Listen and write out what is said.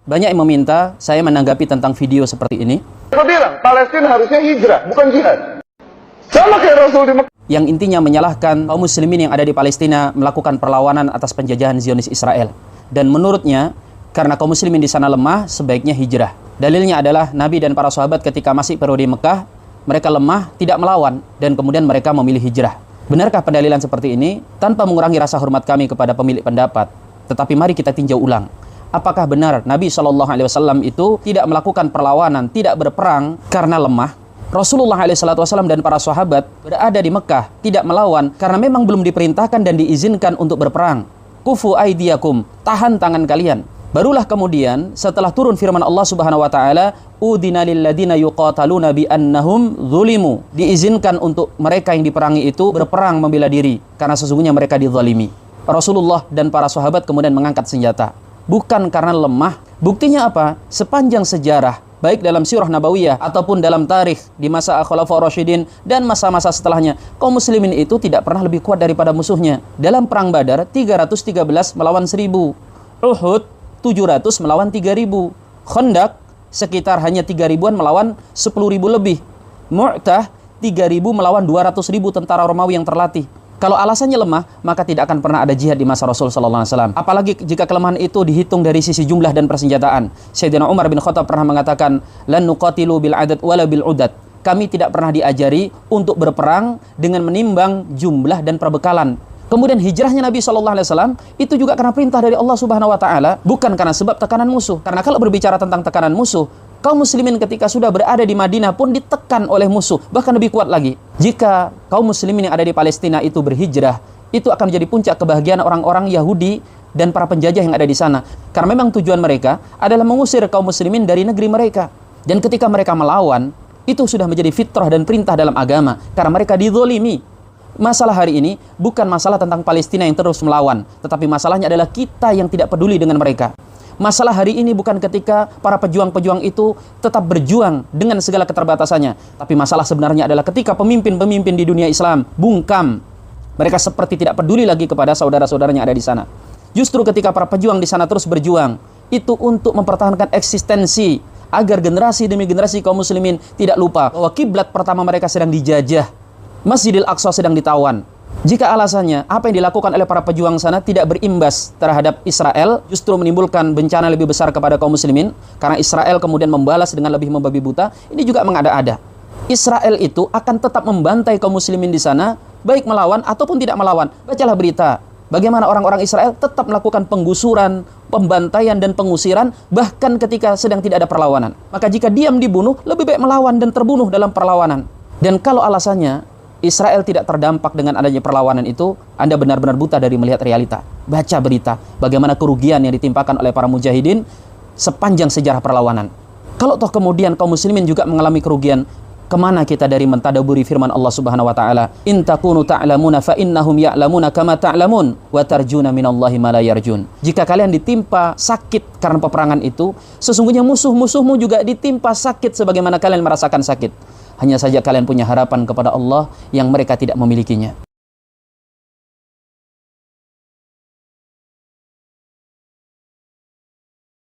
Banyak yang meminta saya menanggapi tentang video seperti ini. Saya bilang, Palestina harusnya hijrah, bukan jihad. Sama kayak Rasul di Mekah. Yang intinya menyalahkan kaum muslimin yang ada di Palestina melakukan perlawanan atas penjajahan Zionis Israel. Dan menurutnya, karena kaum muslimin di sana lemah, sebaiknya hijrah. Dalilnya adalah Nabi dan para sahabat ketika masih periode Mekah, mereka lemah, tidak melawan, dan kemudian mereka memilih hijrah. Benarkah pendalilan seperti ini? Tanpa mengurangi rasa hormat kami kepada pemilik pendapat. Tetapi mari kita tinjau ulang. Apakah benar Nabi SAW itu tidak melakukan perlawanan, tidak berperang karena lemah? Rasulullah SAW dan para sahabat berada di Mekah, tidak melawan karena memang belum diperintahkan dan diizinkan untuk berperang. Kufu aidiyakum, tahan tangan kalian. Barulah kemudian setelah turun firman Allah Subhanahu wa taala, udina lil ladina yuqataluna bi annahum zulimu. Diizinkan untuk mereka yang diperangi itu berperang membela diri karena sesungguhnya mereka dizalimi. Rasulullah dan para sahabat kemudian mengangkat senjata. Bukan karena lemah. Buktinya apa? Sepanjang sejarah, baik dalam sirah nabawiyah ataupun dalam tarikh di masa Khulafaur Rasyidin dan masa-masa setelahnya, kaum muslimin itu tidak pernah lebih kuat daripada musuhnya. Dalam perang Badar 313 melawan 1000, Uhud 700 melawan 3000, Khandaq sekitar hanya 3000-an melawan 10.000 lebih, Mu'tah 3000 melawan 200.000 tentara Romawi yang terlatih. Kalau alasannya lemah, maka tidak akan pernah ada jihad di masa Rasul SAW. Apalagi jika kelemahan itu dihitung dari sisi jumlah dan persenjataan. Sayyidina Umar bin Khattab pernah mengatakan, lan nuqatilu bil adad wala bil udad. Kami tidak pernah diajari untuk berperang dengan menimbang jumlah dan perbekalan. Kemudian hijrahnya Nabi SAW itu juga karena perintah dari Allah Subhanahu Wa Taala, bukan karena sebab tekanan musuh. Karena kalau berbicara tentang tekanan musuh, kaum muslimin ketika sudah berada di Madinah pun ditekan oleh musuh, bahkan lebih kuat lagi. Jika kaum muslimin yang ada di Palestina itu berhijrah, itu akan menjadi puncak kebahagiaan orang-orang Yahudi dan para penjajah yang ada di sana. Karena memang tujuan mereka adalah mengusir kaum muslimin dari negeri mereka. Dan ketika mereka melawan, itu sudah menjadi fitrah dan perintah dalam agama. Karena mereka dizolimi. Masalah hari ini bukan masalah tentang Palestina yang terus melawan, tetapi masalahnya adalah kita yang tidak peduli dengan mereka. Masalah hari ini bukan ketika para pejuang-pejuang itu tetap berjuang dengan segala keterbatasannya. Tapi masalah sebenarnya adalah ketika pemimpin-pemimpin di dunia Islam bungkam. Mereka seperti tidak peduli lagi kepada saudara-saudaranya yang ada di sana. Justru ketika para pejuang di sana terus berjuang, itu untuk mempertahankan eksistensi. Agar generasi demi generasi kaum muslimin tidak lupa bahwa kiblat pertama mereka sedang dijajah. Masjidil Aqsa sedang ditawan. Jika alasannya apa yang dilakukan oleh para pejuang sana tidak berimbas terhadap Israel, justru menimbulkan bencana lebih besar kepada kaum muslimin, karena Israel kemudian membalas dengan lebih membabi buta, ini juga mengada-ada. Israel itu akan tetap membantai kaum muslimin di sana, baik melawan ataupun tidak melawan. Bacalah berita, bagaimana orang-orang Israel tetap melakukan penggusuran, pembantaian dan pengusiran, bahkan ketika sedang tidak ada perlawanan. Maka jika diam dibunuh, lebih baik melawan dan terbunuh dalam perlawanan. Dan kalau alasannya Israel tidak terdampak dengan adanya perlawanan itu, Anda benar-benar buta dari melihat realita. Baca berita, bagaimana kerugian yang ditimpakan oleh para mujahidin sepanjang sejarah perlawanan. Kalau toh kemudian kaum muslimin juga mengalami kerugian, kemana kita dari mentadaburi firman Allah Subhanahu wa taala, in takunu ta'lamuna fa innahum ya'lamuna kama ta'lamun wa tarjuna minallahi ma la yarjun. Jika kalian ditimpa sakit karena peperangan itu, sesungguhnya musuh-musuhmu juga ditimpa sakit sebagaimana kalian merasakan sakit. Hanya saja kalian punya harapan kepada Allah yang mereka tidak memilikinya.